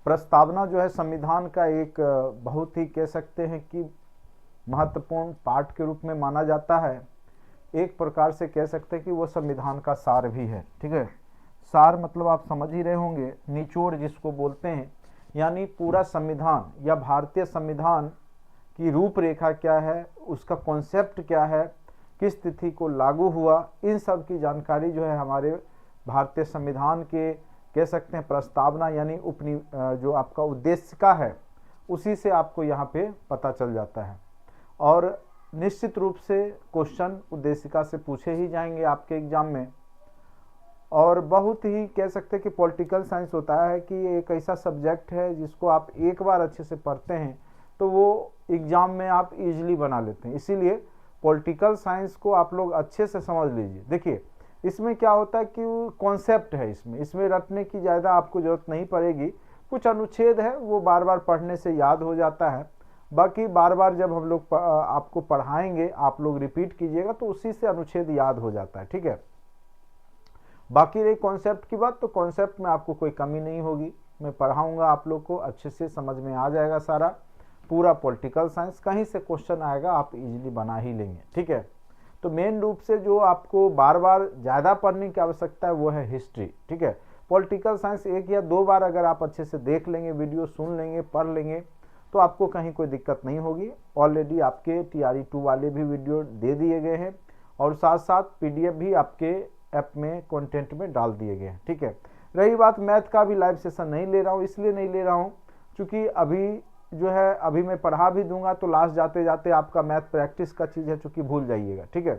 प्रस्तावना जो है संविधान का एक बहुत ही कह सकते हैं कि महत्वपूर्ण पार्ट के रूप में माना जाता है। एक प्रकार से कह सकते हैं कि वो संविधान का सार भी है। ठीक है, सार मतलब आप समझ ही रहे होंगे, निचोड़ जिसको बोलते हैं, यानी पूरा संविधान या भारतीय संविधान की रूपरेखा क्या है, उसका कॉन्सेप्ट क्या है, किस तिथि को लागू हुआ, इन सब की जानकारी जो है हमारे भारतीय संविधान के कह सकते हैं प्रस्तावना यानी जो आपका उद्देशिका है उसी से आपको यहाँ पे पता चल जाता है। और निश्चित रूप से क्वेश्चन उद्देशिका से पूछे ही जाएंगे आपके एग्जाम में। और बहुत ही कह सकते हैं कि पॉलिटिकल साइंस होता है कि ये एक ऐसा सब्जेक्ट है जिसको आप एक बार अच्छे से पढ़ते हैं तो वो एग्जाम में आप इजीली बना लेते हैं। इसीलिए पॉलिटिकल साइंस को आप लोग अच्छे से समझ लीजिए। देखिए इसमें क्या होता है कि कॉन्सेप्ट है, इसमें रटने की ज़्यादा आपको ज़रूरत नहीं पड़ेगी। कुछ अनुच्छेद है वो बार बार पढ़ने से याद हो जाता है, बाकी बार बार जब हम लोग आपको पढ़ाएंगे आप लोग रिपीट कीजिएगा तो उसी से अनुच्छेद याद हो जाता है। ठीक है, बाकी रही कॉन्सेप्ट की बात, तो कॉन्सेप्ट में आपको कोई कमी नहीं होगी, मैं पढ़ाऊंगा आप लोग को अच्छे से समझ में आ जाएगा सारा पूरा पॉलिटिकल साइंस। कहीं से क्वेश्चन आएगा आप इजीली बना ही लेंगे। ठीक है, तो मेन रूप से जो आपको बार बार ज़्यादा पढ़ने की आवश्यकता है वो है हिस्ट्री। ठीक है, पॉलिटिकल साइंस एक या दो बार अगर आप अच्छे से देख लेंगे, वीडियो सुन लेंगे, पढ़ लेंगे तो आपको कहीं कोई दिक्कत नहीं होगी। ऑलरेडी आपके TRE 2 वाले भी वीडियो दे दिए गए हैं और साथ साथ PDF भी आपके ऐप में कंटेंट में डाल दिए गए हैं। ठीक है, रही बात मैथ का, भी लाइव सेशन नहीं ले रहा हूँ, इसलिए नहीं ले रहा हूँ क्योंकि अभी जो है अभी मैं पढ़ा भी दूंगा तो लास्ट जाते जाते आपका मैथ प्रैक्टिस का चीज़ है, चूँकि भूल जाइएगा। ठीक है,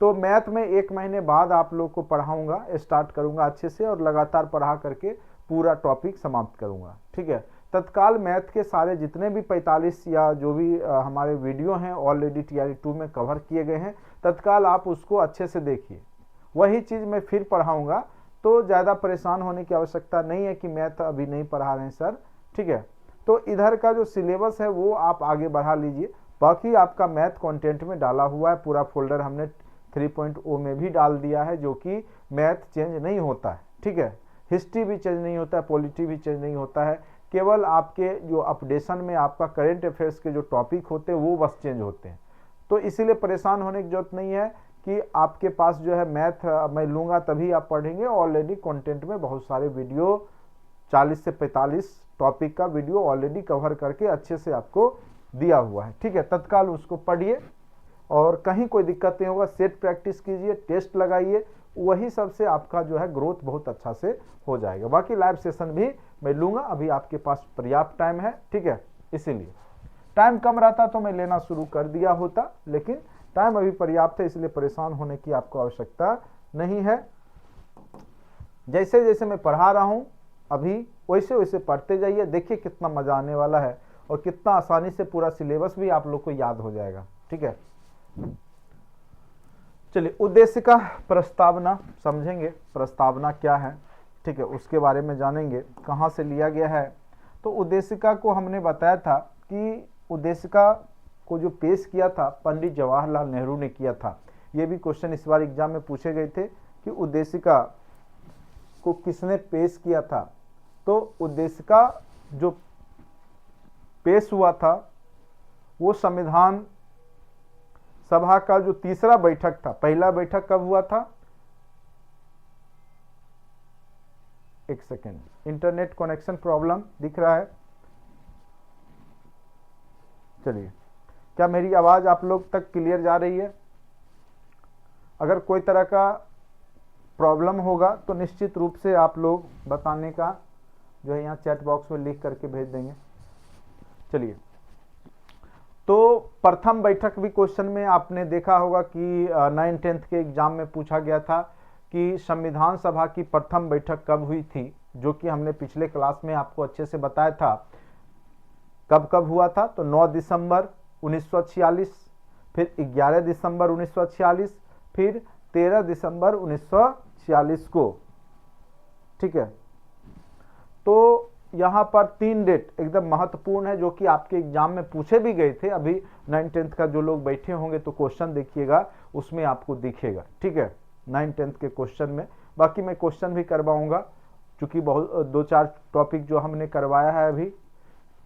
तो मैथ में 1 महीने बाद आप लोग को पढ़ाऊंगा, स्टार्ट करूंगा अच्छे से और लगातार पढ़ा करके पूरा टॉपिक समाप्त करूंगा। ठीक है, तत्काल मैथ के सारे जितने भी 45 या जो भी हमारे वीडियो हैं ऑलरेडी TRE 2 में कवर किए गए हैं, तत्काल आप उसको अच्छे से देखिए। वही चीज़ मैं फिर पढ़ाऊंगा, तो ज़्यादा परेशान होने की आवश्यकता नहीं है कि मैथ अभी नहीं पढ़ा रहे हैं सर। ठीक है, तो इधर का जो सिलेबस है वो आप आगे बढ़ा लीजिए। बाकी आपका मैथ कंटेंट में डाला हुआ है, पूरा फोल्डर हमने 3.0 में भी डाल दिया है, जो कि मैथ चेंज नहीं होता है। ठीक है, हिस्ट्री भी चेंज नहीं होता है, पॉलिटी भी चेंज नहीं होता है, केवल आपके जो अपडेशन में आपका करेंट अफेयर्स के जो टॉपिक होते हैं वो बस चेंज होते हैं। तो इसीलिए परेशान होने की जरूरत नहीं है कि आपके पास जो है मैथ मैं लूँगा तभी आप पढ़ेंगे। ऑलरेडी कंटेंट में बहुत सारे वीडियो 40 से 45 टॉपिक का वीडियो ऑलरेडी कवर करके अच्छे से आपको दिया हुआ है। ठीक है, तत्काल उसको पढ़िए और कहीं कोई दिक्कत नहीं होगा। सेट प्रैक्टिस कीजिए, टेस्ट लगाइए, वही सबसे आपका जो है ग्रोथ बहुत अच्छा से हो जाएगा। बाकी लाइव सेशन भी मैं लूँगा, अभी आपके पास पर्याप्त टाइम है। ठीक है, इसीलिए टाइम कम रहता तो मैं लेना शुरू कर दिया होता, लेकिन टाइम अभी पर्याप्त है, इसलिए परेशान होने की आपको आवश्यकता नहीं है। जैसे जैसे मैं पढ़ा रहा हूँ अभी वैसे वैसे पढ़ते जाइए, देखिए कितना मज़ा आने वाला है और कितना आसानी से पूरा सिलेबस भी आप लोग को याद हो जाएगा। ठीक है, चलिए उद्देश्य का प्रस्तावना समझेंगे, प्रस्तावना क्या है। ठीक है, उसके बारे में जानेंगे, कहाँ से लिया गया है। तो उद्देशिका को हमने बताया था कि उद्देशिका को जो पेश किया था पंडित जवाहरलाल नेहरू ने किया था। ये भी क्वेश्चन इस बार एग्जाम में पूछे गए थे कि उद्देशिका को किसने पेश किया था। तो उद्देशिका जो पेश हुआ था वो संविधान सभा का जो तीसरा बैठक था। पहला बैठक कब हुआ था, एक सेकेंड, इंटरनेट कनेक्शन प्रॉब्लम दिख रहा है। चलिए, क्या मेरी आवाज़ आप लोग तक क्लियर जा रही है? अगर कोई तरह का प्रॉब्लम होगा तो निश्चित रूप से आप लोग बताने का जो है यहाँ चैट बॉक्स में लिख करके भेज देंगे। चलिए, तो प्रथम बैठक भी क्वेश्चन में आपने देखा होगा कि 9th-10th के एग्जाम में पूछा गया था कि संविधान सभा की प्रथम बैठक कब हुई थी, जो कि हमने पिछले क्लास में आपको अच्छे से बताया था कब कब हुआ था। तो 9 दिसंबर 1946, फिर 11 दिसंबर 1946, फिर 13 दिसंबर 1946 को। ठीक है, तो यहाँ पर 3 डेट एकदम महत्वपूर्ण है जो कि आपके एग्जाम में पूछे भी गए थे। अभी 9th-10th का जो लोग बैठे होंगे तो क्वेश्चन देखिएगा, उसमें आपको दिखेगा। ठीक है, 9th-10th के क्वेश्चन में, बाकी मैं क्वेश्चन भी करवाऊंगा चूँकि बहुत 2-4 टॉपिक जो हमने करवाया है अभी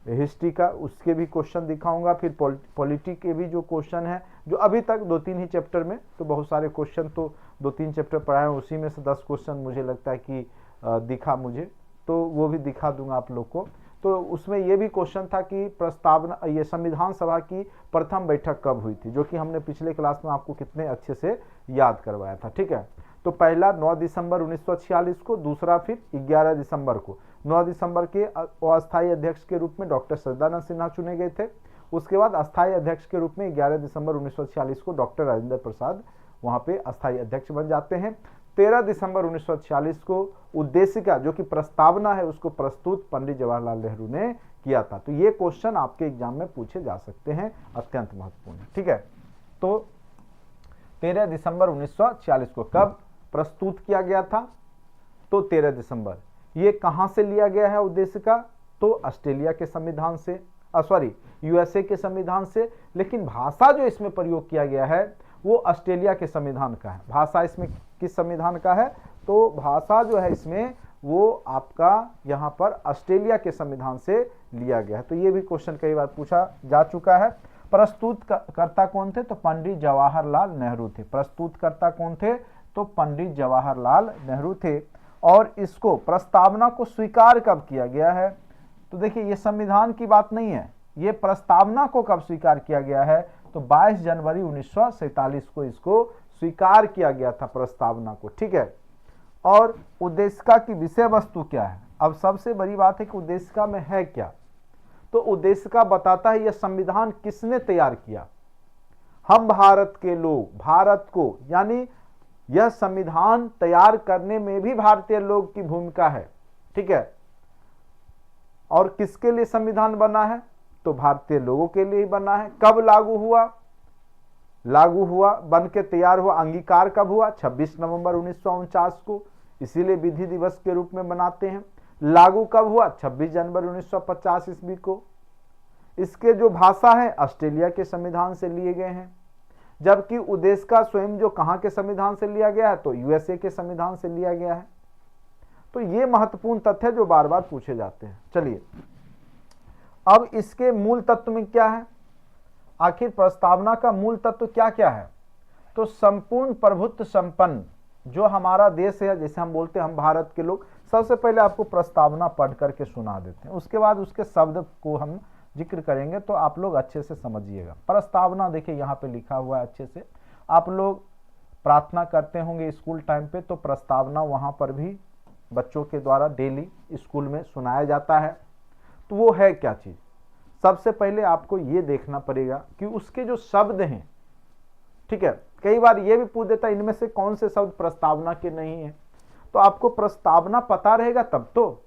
हिस्ट्री का, उसके भी क्वेश्चन दिखाऊंगा, फिर पॉलिटी के भी जो क्वेश्चन है जो अभी तक 2-3 ही चैप्टर में, तो बहुत सारे क्वेश्चन तो 2-3 चैप्टर पढ़ाए हैं, उसी में से 10 क्वेश्चन मुझे लगता है कि दिखा मुझे, तो वो भी दिखा दूंगा आप लोग को। तो उसमें ये भी क्वेश्चन था कि प्रस्तावना, ये संविधान सभा की प्रथम बैठक कब हुई थी, जो कि हमने पिछले क्लास में आपको कितने अच्छे से याद करवाया था। ठीक है, तो पहला 9 दिसंबर 1946 को, दूसरा फिर 11 दिसंबर को। 9 दिसंबर के अस्थायी अध्यक्ष के रूप में डॉक्टर सच्चिदानंद सिन्हा चुने गए थे। उसके बाद अस्थायी अध्यक्ष के रूप में 11 दिसंबर 1946 को डॉक्टर राजेंद्र प्रसाद वहां पे अस्थायी अध्यक्ष बन जाते हैं। 13 दिसंबर 1946 को उद्देशिका, जो कि प्रस्तावना है, उसको प्रस्तुत पंडित जवाहरलाल नेहरू ने किया था। तो ये क्वेश्चन आपके एग्जाम में पूछे जा सकते हैं, अत्यंत महत्वपूर्ण। ठीक है, तो 13 दिसंबर 1946 को कब प्रस्तुत किया गया था, तो 13 दिसंबर। ये कहां से लिया गया है उद्देशिका, तो ऑस्ट्रेलिया के संविधान से, यूएसए के संविधान से, लेकिन भाषा जो इसमें प्रयोग किया गया है वो ऑस्ट्रेलिया के संविधान का है। भाषा इसमें किस संविधान का है, तो भाषा जो है इसमें वो आपका यहाँ पर ऑस्ट्रेलिया के संविधान से लिया गया है। तो ये भी क्वेश्चन कई बार पूछा जा चुका है। प्रस्तुतकर्ता कौन थे, तो पंडित जवाहरलाल नेहरू थे। प्रस्तुतकर्ता कौन थे, तो पंडित जवाहरलाल नेहरू थे। और इसको, प्रस्तावना को स्वीकार कब किया गया है, तो देखिए ये संविधान की बात नहीं है, ये प्रस्तावना को कब स्वीकार किया गया है, तो 22 जनवरी 1947 को इसको स्वीकार किया गया था, प्रस्तावना को। ठीक है, और उद्देशिका की विषय वस्तु क्या है, अब सबसे बड़ी बात है कि उद्देशिका में है क्या, तो उद्देशिका बताता है यह संविधान किसने तैयार किया। हम भारत के लोग, भारत को, यानी यह संविधान तैयार करने में भी भारतीय लोग की भूमिका है। ठीक है, और किसके लिए संविधान बना है, तो भारतीय लोगों के लिए ही बना है। कब लागू हुआ, बन के तैयार हुआ, अंगीकार कब हुआ, 26 नवंबर 1949 को, इसीलिए विधि दिवस के रूप में मनाते हैं। लागू कब हुआ, 26 जनवरी 1950 ईस्वी को। इसके जो भाषा है ऑस्ट्रेलिया के संविधान से लिए गए हैं, जबकि उद्देशिका स्वयं जो कहां के संविधान से लिया गया है, तो यूएसए के संविधान से लिया गया है। तो ये महत्वपूर्ण तथ्य जो बार बार पूछे जाते हैं। चलिए, अब इसके मूल तत्व में क्या है, आखिर प्रस्तावना का मूल तत्व क्या क्या है, तो संपूर्ण प्रभुत्व संपन्न जो हमारा देश है, जैसे हम बोलते हैं हम भारत के लोग, सबसे पहले आपको प्रस्तावना पढ़ करके सुना देते हैं, उसके बाद उसके शब्द को हम जिक्र करेंगे तो आप लोग अच्छे से समझिएगा। प्रस्तावना देखिए यहाँ पे लिखा हुआ है अच्छे से, आप लोग प्रार्थना करते होंगे स्कूल टाइम पे, तो प्रस्तावना वहाँ पर भी बच्चों के द्वारा डेली स्कूल में सुनाया जाता है। तो वो है क्या चीज़, सबसे पहले आपको ये देखना पड़ेगा कि उसके जो शब्द हैं, ठीक है, कई बार ये भी पूछ देता है इनमें से कौन से शब्द प्रस्तावना के नहीं है, तो आपको प्रस्तावना पता रहेगा तब तो,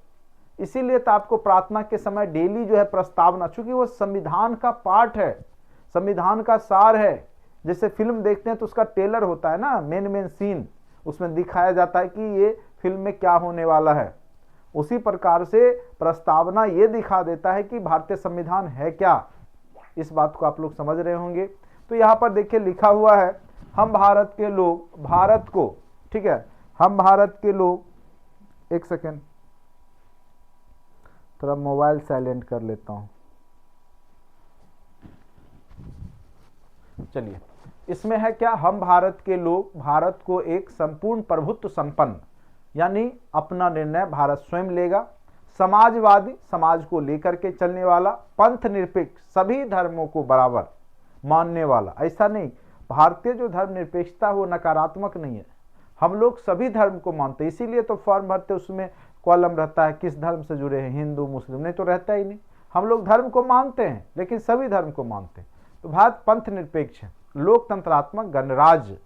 इसीलिए तो आपको प्रार्थना के समय डेली जो है प्रस्तावना, चूंकि वो संविधान का पार्ट है, संविधान का सार है। जैसे फिल्म देखते हैं तो उसका ट्रेलर होता है ना, मेन सीन, उसमें दिखाया जाता है कि ये फिल्म में क्या होने वाला है। उसी प्रकार से प्रस्तावना ये दिखा देता है कि भारतीय संविधान है क्या, इस बात को आप लोग समझ रहे होंगे। तो यहाँ पर देखिए लिखा हुआ है, हम भारत के लोग, भारत को, ठीक है, हम भारत के लोग, एक सेकेंड थोड़ा मोबाइल साइलेंट कर लेता हूँ। चलिए, इसमें है क्या, हम भारत के लोग भारत को एक संपूर्ण प्रभुत्व संपन्न, यानी अपना निर्णय भारत स्वयं लेगा, समाजवादी, समाज को लेकर के चलने वाला, पंथ निरपेक्ष, सभी धर्मों को बराबर मानने वाला। ऐसा नहीं, भारतीय जो धर्म निरपेक्षता वो नकारात्मक नहीं है, हम लोग सभी धर्म को मानते हैं, इसीलिए तो फॉर्म भरते उसमें कॉलम रहता है किस धर्म से जुड़े हैं, हिंदू मुस्लिम, नहीं तो रहता ही नहीं। हम लोग धर्म को मानते हैं लेकिन सभी धर्म को मानते हैं। तो भारत पंथ निरपेक्ष है, लोकतंत्रात्मक, गणराज्य,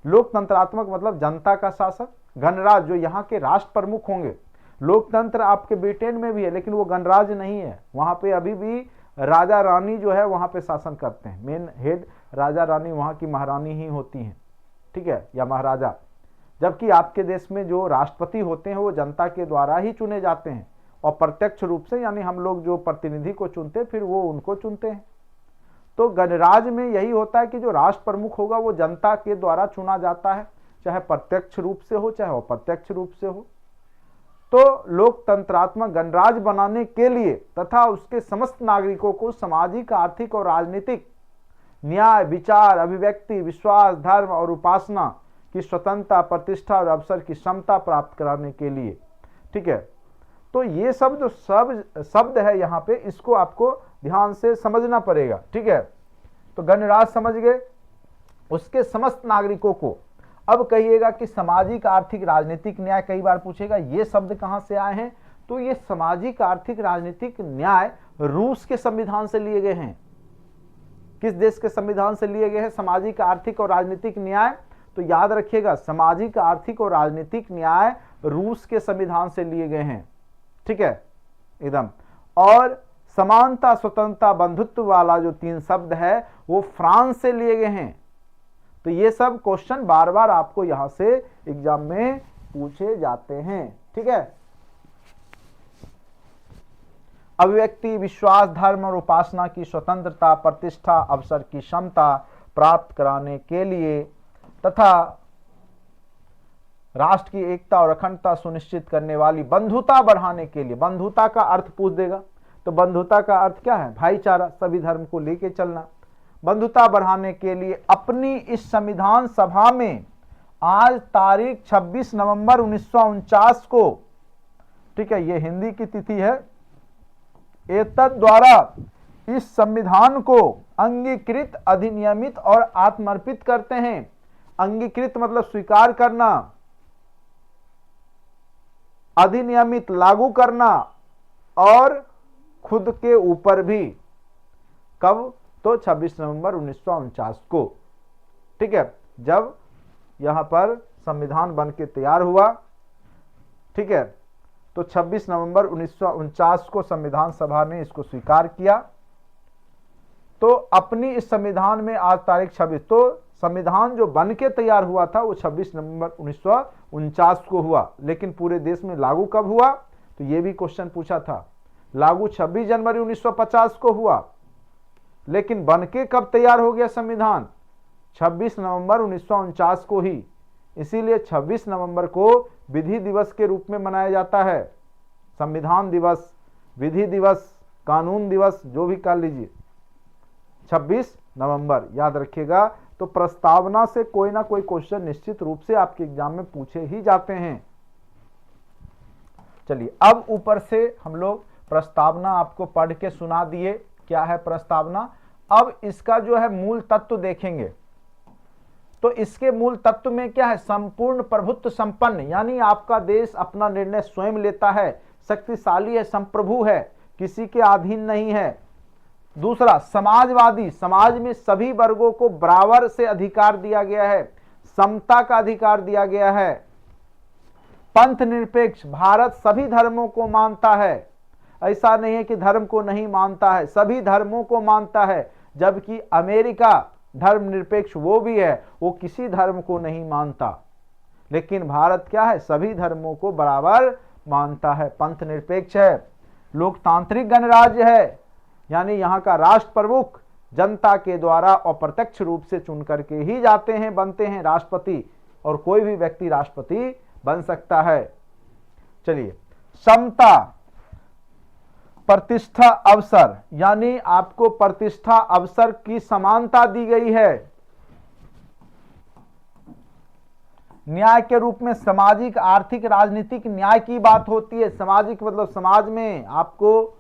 लोकतंत्रात्मक मतलब जनता का शासन, गणराज्य जो यहाँ के राष्ट्र प्रमुख होंगे। लोकतंत्र आपके ब्रिटेन में भी है लेकिन वो गणराज्य नहीं है, वहाँ पे अभी भी राजा रानी जो है वहाँ पे शासन करते हैं, मेन हेड राजा रानी वहाँ की महारानी ही होती हैं, ठीक है, या महाराजा। जबकि आपके देश में जो राष्ट्रपति होते हैं वो जनता के द्वारा ही चुने जाते हैं और प्रत्यक्ष रूप से, यानी हम लोग जो प्रतिनिधि को चुनते हैं फिर वो उनको चुनते हैं। तो गणराज्य में यही होता है कि जो राष्ट्र प्रमुख होगा वो जनता के द्वारा चुना जाता है, चाहे प्रत्यक्ष रूप से हो चाहे अप्रत्यक्ष रूप से हो। तो लोकतंत्रात्मक गणराज्य बनाने के लिए तथा उसके समस्त नागरिकों को सामाजिक, आर्थिक और राजनीतिक न्याय, विचार, अभिव्यक्ति, विश्वास, धर्म और उपासना की स्वतंत्रता, प्रतिष्ठा और अवसर की क्षमता प्राप्त कराने के लिए। ठीक है, तो ये सब जो शब्द है यहाँ पे, इसको आपको ध्यान से समझना पड़ेगा। ठीक है, तो गणराज्य समझ गए, उसके समस्त नागरिकों को। अब कहिएगा कि सामाजिक, आर्थिक, राजनीतिक न्याय, कई बार पूछेगा ये शब्द कहाँ से आए हैं, तो ये सामाजिक, आर्थिक, राजनीतिक न्याय रूस के संविधान से लिए गए हैं। किस देश के संविधान से लिए गए हैं सामाजिक, आर्थिक और राजनीतिक न्याय? तो याद रखिएगा, सामाजिक, आर्थिक और राजनीतिक न्याय रूस के संविधान से लिए गए हैं। ठीक है, एकदम। और समानता, स्वतंत्रता, बंधुत्व वाला जो 3 शब्द है वो फ्रांस से लिए गए हैं। तो ये सब क्वेश्चन बार बार आपको यहां से एग्जाम में पूछे जाते हैं। ठीक है, अभिव्यक्ति, विश्वास, धर्म और उपासना की स्वतंत्रता, प्रतिष्ठा, अवसर की क्षमता प्राप्त कराने के लिए तथा राष्ट्र की एकता और अखंडता सुनिश्चित करने वाली बंधुता बढ़ाने के लिए। बंधुता का अर्थ पूछ देगा, तो बंधुता का अर्थ क्या है? भाईचारा, सभी धर्म को लेके चलना। बंधुता बढ़ाने के लिए अपनी इस संविधान सभा में आज तारीख 26 नवंबर 1949 को, ठीक है, ये हिंदी की तिथि है, एतद द्वारा इस संविधान को अंगीकृत, अधिनियमित और आत्मर्पित करते हैं। अंगीकृत मतलब स्वीकार करना, अधिनियमित लागू करना, और खुद के ऊपर भी। कब? तो 26 नवंबर 1949 को। ठीक है, जब यहां पर संविधान बन के तैयार हुआ। ठीक है, तो 26 नवंबर 1949 को संविधान सभा ने इसको स्वीकार किया। तो अपनी इस संविधान में आज तारीख 26, तो संविधान जो बन के तैयार हुआ था वो 26 नवंबर 1949 को हुआ, लेकिन पूरे देश में लागू कब हुआ? तो ये भी क्वेश्चन पूछा था। लागू 26 जनवरी 1950 को हुआ, लेकिन बन के कब तैयार हो गया संविधान? 26 नवंबर 1949 को ही। इसीलिए 26 नवंबर को विधि दिवस के रूप में मनाया जाता है। संविधान दिवस, विधि दिवस, कानून दिवस, जो भी कह लीजिए, 26 नवंबर याद रखिएगा। तो प्रस्तावना से कोई ना कोई क्वेश्चन निश्चित रूप से आपके एग्जाम में पूछे ही जाते हैं। चलिए, अब ऊपर से हम लोग प्रस्तावना आपको पढ़ के सुना दिए। क्या है प्रस्तावना? अब इसका जो है मूल तत्व देखेंगे। तो इसके मूल तत्व में क्या है? संपूर्ण प्रभुत्व संपन्न, यानी आपका देश अपना निर्णय स्वयं लेता है, शक्तिशाली है, संप्रभु है, किसी के अधीन नहीं है। दूसरा, समाजवादी, समाज में सभी वर्गों को बराबर से अधिकार दिया गया है, समता का अधिकार दिया गया है। पंथ निरपेक्ष, भारत सभी धर्मों को मानता है, ऐसा नहीं है कि धर्म को नहीं मानता है, सभी धर्मों को मानता है। जबकि अमेरिका धर्मनिरपेक्ष वो भी है, वो किसी धर्म को नहीं मानता, लेकिन भारत क्या है? सभी धर्मों को बराबर मानता है, पंथ निरपेक्ष है। लोकतांत्रिक गणराज्य है, यानी यहाँ का राष्ट्र प्रमुख जनता के द्वारा अप्रत्यक्ष रूप से चुन करके ही जाते हैं, बनते हैं राष्ट्रपति, और कोई भी व्यक्ति राष्ट्रपति बन सकता है। चलिए, समता, प्रतिष्ठा, अवसर, यानी आपको प्रतिष्ठा, अवसर की समानता दी गई है। न्याय के रूप में सामाजिक, आर्थिक, राजनीतिक न्याय की बात होती है। सामाजिक मतलब समाज में आपको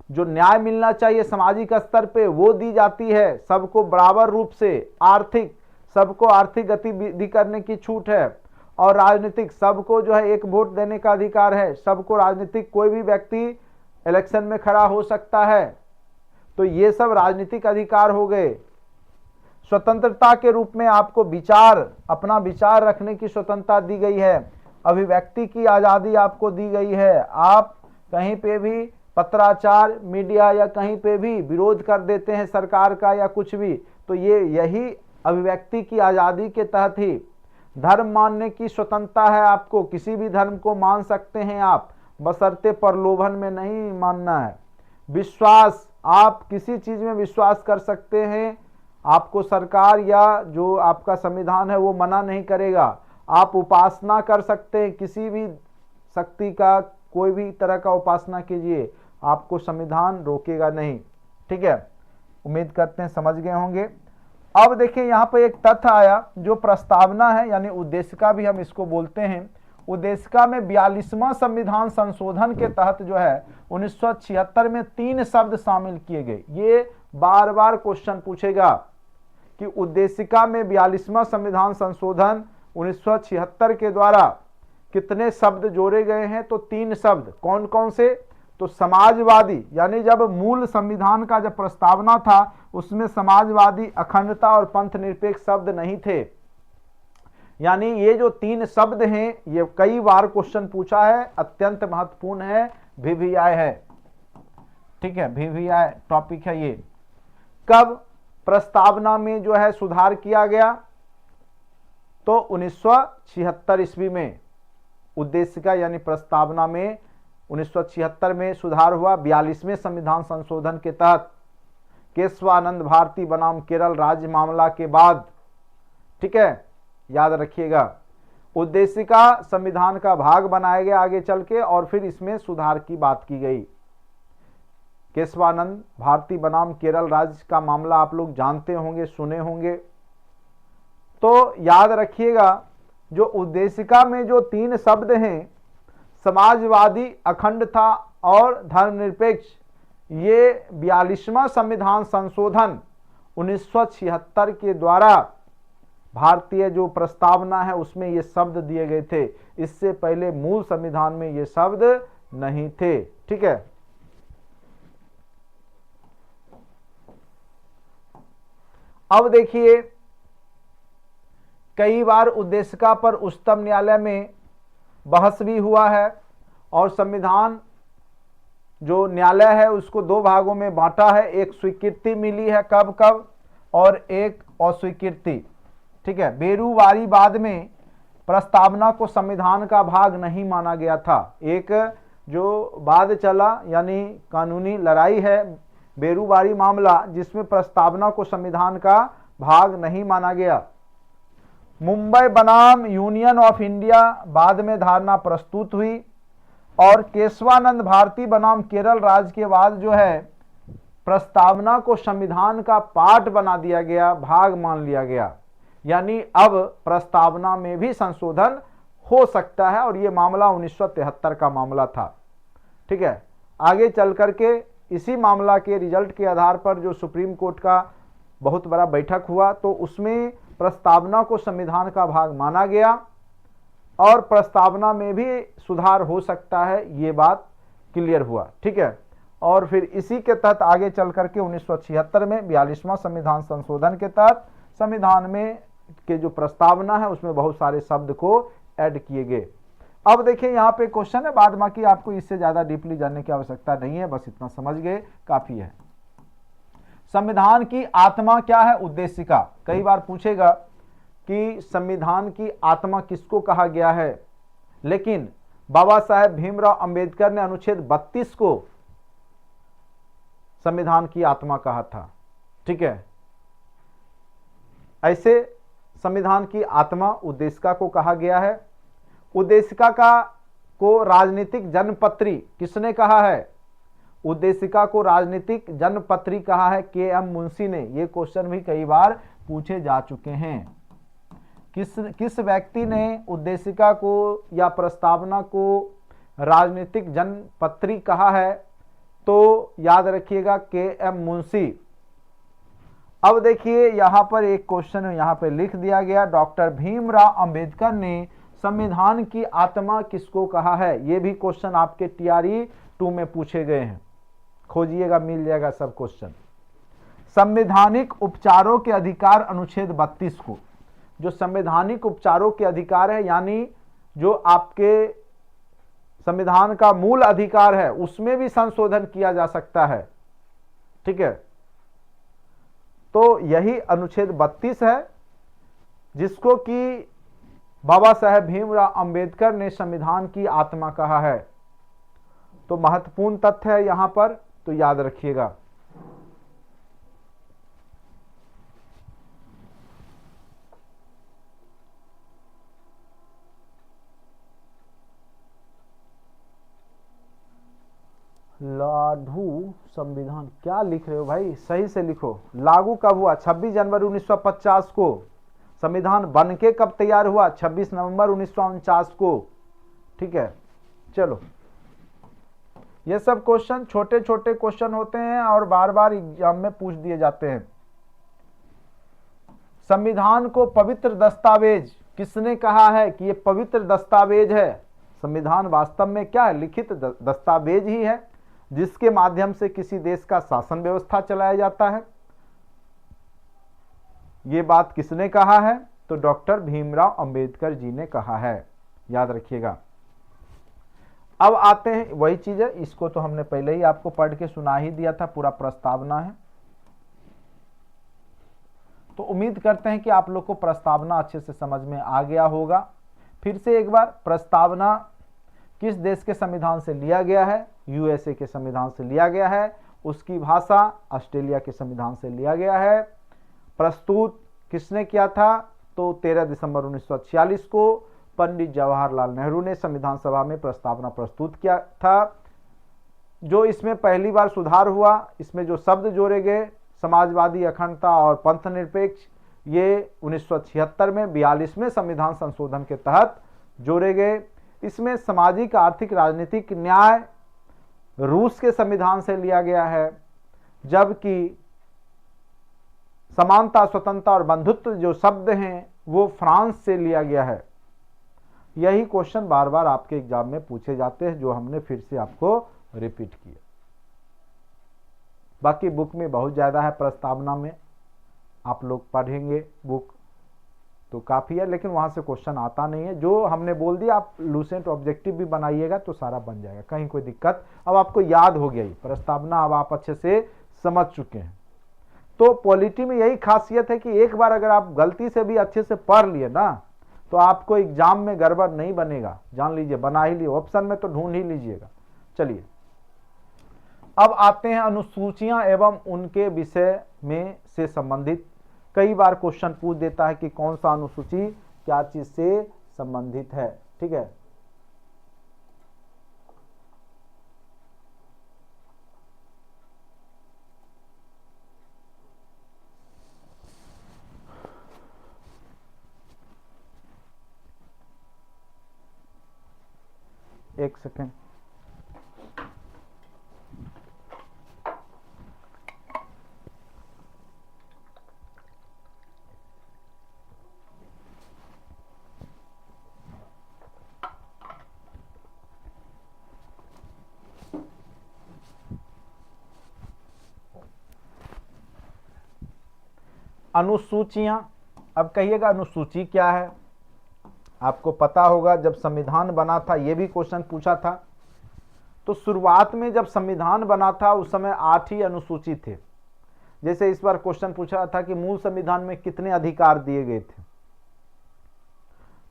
जो न्याय मिलना चाहिए सामाजिक स्तर पे वो दी जाती है, सबको बराबर रूप से। आर्थिक, सबको आर्थिक गतिविधि करने की छूट है। और राजनीतिक, सबको जो है एक वोट देने का अधिकार है, सबको राजनीतिक, कोई भी व्यक्ति इलेक्शन में खड़ा हो सकता है। तो ये सब राजनीतिक अधिकार हो गए। स्वतंत्रता के रूप में आपको विचार, अपना विचार रखने की स्वतंत्रता दी गई है। अभिव्यक्ति की आज़ादी आपको दी गई है। आप कहीं पे भी पत्राचार, मीडिया या कहीं पे भी विरोध कर देते हैं सरकार का या कुछ भी, तो ये यही अभिव्यक्ति की आज़ादी के तहत ही। धर्म मानने की स्वतंत्रता है आपको, किसी भी धर्म को मान सकते हैं आप, बशर्ते प्रलोभन में नहीं मानना है। विश्वास, आप किसी चीज में विश्वास कर सकते हैं, आपको सरकार या जो आपका संविधान है वो मना नहीं करेगा। आप उपासना कर सकते हैं, किसी भी शक्ति का कोई भी तरह का उपासना कीजिए, आपको संविधान रोकेगा नहीं। ठीक है, उम्मीद करते हैं समझ गए होंगे। अब देखिए यहाँ पर एक तथ्य आया जो प्रस्तावना है, यानी उद्देशिका भी हम इसको बोलते हैं। उद्देशिका में 42वां संविधान संशोधन के तहत जो है 1976 में 3 शब्द शामिल किए गए। ये बार बार क्वेश्चन पूछेगा कि उद्देशिका में 42वां संविधान संशोधन 1976 के द्वारा कितने शब्द जोड़े गए हैं, तो 3 शब्द। कौन कौन से? तो समाजवादी, यानी जब मूल संविधान का जब प्रस्तावना था उसमें समाजवादी, अखंडता और पंथ निरपेक्ष शब्द नहीं थे। यानी ये जो 3 शब्द हैं ये कई बार क्वेश्चन पूछा है, अत्यंत महत्वपूर्ण है, VVI है। ठीक है, VVI टॉपिक है ये। कब प्रस्तावना में जो है सुधार किया गया? तो 1976 ईस्वी में उद्देशिका यानी प्रस्तावना में 1976 में सुधार हुआ। 42वें संविधान संशोधन के तहत केशवानंद भारती बनाम केरल राज्य मामला के बाद। ठीक है, याद रखिएगा, उद्देशिका संविधान का भाग बनाया गया आगे चल के, और फिर इसमें सुधार की बात की गई। केशवानंद भारती बनाम केरल राज्य का मामला आप लोग जानते होंगे, सुने होंगे। तो याद रखिएगा, जो उद्देशिका में जो 3 शब्द हैं, समाजवादी, अखंडता और धर्मनिरपेक्ष, ये 42वां संविधान संशोधन 1976 के द्वारा भारतीय जो प्रस्तावना है उसमें ये शब्द दिए गए थे। इससे पहले मूल संविधान में ये शब्द नहीं थे। ठीक है, अब देखिए, कई बार उद्देशिका पर उच्चतम न्यायालय में बहस भी हुआ है, और संविधान जो न्यायालय है उसको 2 भागों में बांटा है। एक स्वीकृति मिली है कब कब, और एक अस्वीकृति। ठीक है, बेरूवारीवाद में प्रस्तावना को संविधान का भाग नहीं माना गया था। एक जो वाद चला यानी कानूनी लड़ाई है, बेरूवारी मामला, जिसमें प्रस्तावना को संविधान का भाग नहीं माना गया। मुंबई बनाम यूनियन ऑफ इंडिया बाद में धारणा प्रस्तुत हुई, और केशवानंद भारती बनाम केरल राज्य के बाद जो है प्रस्तावना को संविधान का पार्ट बना दिया गया, भाग मान लिया गया। यानी अब प्रस्तावना में भी संशोधन हो सकता है, और ये मामला 1973 का मामला था। ठीक है, आगे चल करके इसी मामला के रिजल्ट के आधार पर जो सुप्रीम कोर्ट का बहुत बड़ा बैठक हुआ, तो उसमें प्रस्तावना को संविधान का भाग माना गया, और प्रस्तावना में भी सुधार हो सकता है, ये बात क्लियर हुआ। ठीक है, और फिर इसी के तहत आगे चल करके 1976 में 42वां संविधान संशोधन के तहत संविधान में के जो प्रस्तावना है उसमें बहुत सारे शब्द को ऐड किए गए। अब देखिए यहाँ पे क्वेश्चन है, बाद बाकी आपको इससे ज्यादा डीपली जानने की आवश्यकता नहीं है, बस इतना समझ गए काफी है। संविधान की आत्मा क्या है? उद्देशिका। कई बार पूछेगा कि संविधान की आत्मा किसको कहा गया है, लेकिन बाबा साहेब भीमराव अंबेडकर ने अनुच्छेद 32 को संविधान की आत्मा कहा था। ठीक है, ऐसे संविधान की आत्मा उद्देशिका को कहा गया है। उद्देशिका को राजनीतिक जन्मपत्री किसने कहा है? उद्देशिका को राजनीतिक जन्मपत्री कहा है KM मुंशी ने। ये क्वेश्चन भी कई बार पूछे जा चुके हैं। किस व्यक्ति ने उद्देशिका को या प्रस्तावना को राजनीतिक जन्मपत्री कहा है? तो याद रखिएगा KM मुंशी। अब देखिए यहाँ पर एक क्वेश्चन यहाँ पे लिख दिया गया, डॉक्टर भीमराव अंबेडकर ने संविधान की आत्मा किसको कहा है? ये भी क्वेश्चन आपके TRE 2 में पूछे गए हैं, खोजिएगा मिल जाएगा सब क्वेश्चन। संवैधानिक उपचारों के अधिकार अनुच्छेद 32 को, जो संवैधानिक उपचारों के अधिकार है यानी जो आपके संविधान का मूल अधिकार है उसमें भी संशोधन किया जा सकता है। ठीक है, तो यही अनुच्छेद 32 है जिसको कि बाबा साहेब भीमराव अंबेडकर ने संविधान की आत्मा कहा है। तो महत्वपूर्ण तथ्य है यहां पर, तो याद रखिएगा। लागू संविधान क्या लिख रहे हो भाई, सही से लिखो। लागू कब हुआ? 26 जनवरी 1950 को। संविधान बन के कब तैयार हुआ? 26 नवंबर 1949 को। ठीक है, चलो ये सब क्वेश्चन छोटे छोटे क्वेश्चन होते हैं और बार बार एग्जाम में पूछ दिए जाते हैं। संविधान को पवित्र दस्तावेज किसने कहा है कि ये पवित्र दस्तावेज है? संविधान वास्तव में क्या है? लिखित दस्तावेज ही है जिसके माध्यम से किसी देश का शासन व्यवस्था चलाया जाता है। ये बात किसने कहा है? तो डॉक्टर भीमराव अंबेडकर जी ने कहा है, याद रखिएगा। अब आते हैं, वही चीज है, इसको तो हमने पहले ही आपको पढ़ के सुना ही दिया था, पूरा प्रस्तावना है। तो उम्मीद करते हैं कि आप लोग को प्रस्तावना अच्छे से समझ में आ गया होगा। फिर से एक बार, प्रस्तावना किस देश के संविधान से लिया गया है? यूएसए के संविधान से लिया गया है। उसकी भाषा ऑस्ट्रेलिया के संविधान से लिया गया है। प्रस्तुत किसने किया था? तो 13 दिसंबर 1946 को पंडित जवाहरलाल नेहरू ने संविधान सभा में प्रस्तावना प्रस्तुत किया था। जो इसमें पहली बार सुधार हुआ, इसमें जो शब्द जोड़े गए समाजवादी, अखंडता और पंथ निरपेक्ष, ये 1976 में 42वें संविधान संशोधन के तहत जोड़े गए। इसमें सामाजिक, आर्थिक, राजनीतिक न्याय रूस के संविधान से लिया गया है, जबकि समानता, स्वतंत्रता और बंधुत्व जो शब्द हैं वो फ्रांस से लिया गया है। यही क्वेश्चन बार बार आपके एग्जाम में पूछे जाते हैं, जो हमने फिर से आपको रिपीट किया। बाकी बुक में बहुत ज़्यादा है, प्रस्तावना में आप लोग पढ़ेंगे बुक तो काफ़ी है, लेकिन वहाँ से क्वेश्चन आता नहीं है। जो हमने बोल दिया, आप लूसेंट ऑब्जेक्टिव भी बनाइएगा तो सारा बन जाएगा, कहीं कोई दिक्कत। अब आपको याद हो गई प्रस्तावना, अब आप अच्छे से समझ चुके हैं। तो पॉलिटी में यही खासियत है कि एक बार अगर आप गलती से भी अच्छे से पढ़ लिए ना, तो आपको एग्जाम में गड़बड़ नहीं बनेगा, जान लीजिए। बना ही लिए, ऑप्शन में तो ढूंढ ही लीजिएगा। चलिए अब आते हैं अनुसूचियां एवं उनके विषय में से संबंधित। कई बार क्वेश्चन पूछ देता है कि कौन सा अनुसूची क्या चीज से संबंधित है। ठीक है, एक सेकेंड। अनुसूचियां, अब कहिएगा अनुसूची क्या है? आपको पता होगा जब संविधान बना था, ये भी क्वेश्चन पूछा था। तो शुरुआत में जब संविधान बना था उस समय 8 ही अनुसूची थे। जैसे इस बार क्वेश्चन पूछा था कि मूल संविधान में कितने अधिकार दिए गए थे,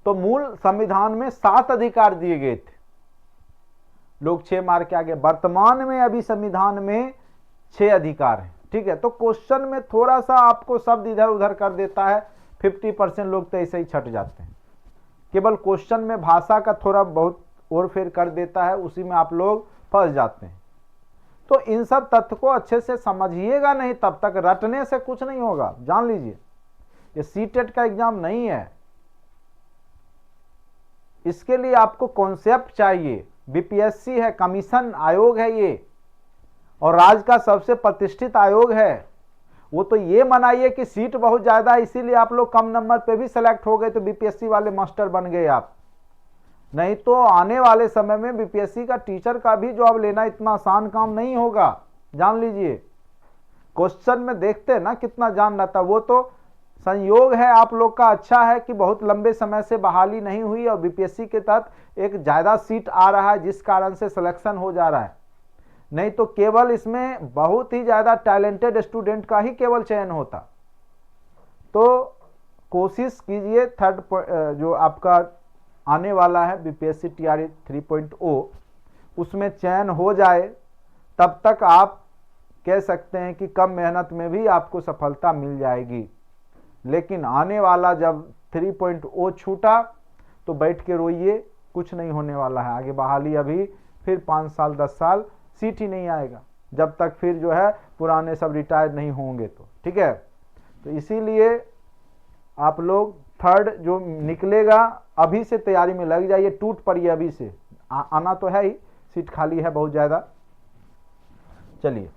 तो मूल संविधान में 7 अधिकार दिए गए थे। लोग 6 मार के आगे। वर्तमान में अभी संविधान में 6 अधिकार हैं। ठीक है, तो क्वेश्चन में थोड़ा सा आपको शब्द इधर उधर कर देता है। 50% लोग तो ऐसे ही छट जाते हैं। केवल क्वेश्चन में भाषा का थोड़ा बहुत और फेर कर देता है, उसी में आप लोग फंस जाते हैं। तो इन सब तथ्य को अच्छे से समझिएगा नहीं, तब तक रटने से कुछ नहीं होगा, जान लीजिए। ये सीटेट का एग्जाम नहीं है, इसके लिए आपको कॉन्सेप्ट चाहिए। बीपीएससी है, कमीशन आयोग है ये, और राज्य का सबसे प्रतिष्ठित आयोग है। वो तो ये मनाइए कि सीट बहुत ज्यादा है इसीलिए आप लोग कम नंबर पे भी सेलेक्ट हो गए तो बीपीएससी वाले मास्टर बन गए आप। नहीं तो आने वाले समय में बीपीएससी का टीचर का भी जॉब लेना इतना आसान काम नहीं होगा, जान लीजिए। क्वेश्चन में देखते हैं ना कितना जान रहता। वो तो संयोग है आप लोग का, अच्छा है कि बहुत लंबे समय से बहाली नहीं हुई और बीपीएससी के तहत एक ज्यादा सीट आ रहा है, जिस कारण से सिलेक्शन हो जा रहा है। नहीं तो केवल इसमें बहुत ही ज्यादा टैलेंटेड स्टूडेंट का ही केवल चयन होता। तो कोशिश कीजिए थर्ड जो आपका आने वाला है बीपीएससी टीआरई 3.0 उसमें चयन हो जाए, तब तक आप कह सकते हैं कि कम मेहनत में भी आपको सफलता मिल जाएगी। लेकिन आने वाला जब 3.0 छूटा तो बैठ के रोइए, कुछ नहीं होने वाला है। आगे बहाली अभी फिर 5 साल 10 साल सीट ही नहीं आएगा जब तक फिर जो है पुराने सब रिटायर नहीं होंगे तो, ठीक है। तो इसीलिए आप लोग थर्ड जो निकलेगा अभी से तैयारी में लग जाइए, टूट पड़िए अभी से, आना तो है ही, सीट खाली है बहुत ज़्यादा। चलिए,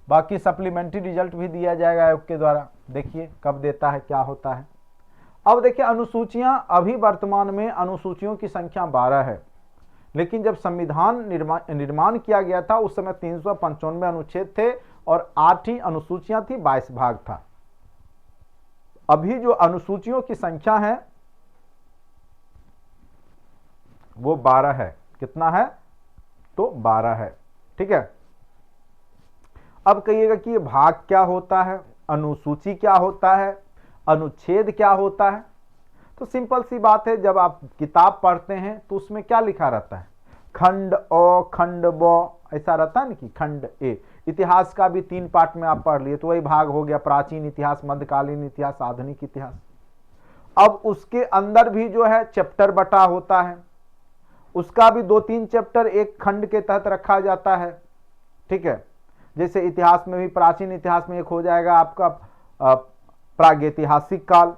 बाकी सप्लीमेंट्री रिजल्ट भी दिया जाएगा आयोग के द्वारा, देखिए कब देता है, क्या होता है। अब देखिए अनुसूचियां, अभी वर्तमान में अनुसूचियों की संख्या 12 है, लेकिन जब संविधान निर्माण किया गया था उस समय 395 अनुच्छेद थे और 8 ही अनुसूचियां थी, 22 भाग था। अभी जो अनुसूचियों की संख्या है वो 12 है। कितना है? तो 12 है, ठीक है। अब कहिएगा कि ये भाग क्या होता है, अनुसूची क्या होता है, अनुच्छेद क्या होता है। तो सिंपल सी बात है, जब आप किताब पढ़ते हैं तो उसमें क्या लिखा रहता है, खंड अ, खंड ब, ऐसा रहता है ना कि खंड ए। इतिहास का भी 3 पार्ट में आप पढ़ लिए तो वही भाग हो गया, प्राचीन इतिहास, मध्यकालीन इतिहास, आधुनिक इतिहास। अब उसके अंदर भी जो है चैप्टर बटा होता है, उसका भी 2-3 चैप्टर एक खंड के तहत रखा जाता है, ठीक है। जैसे इतिहास में भी प्राचीन इतिहास में एक हो जाएगा आपका प्रागैतिहासिक काल,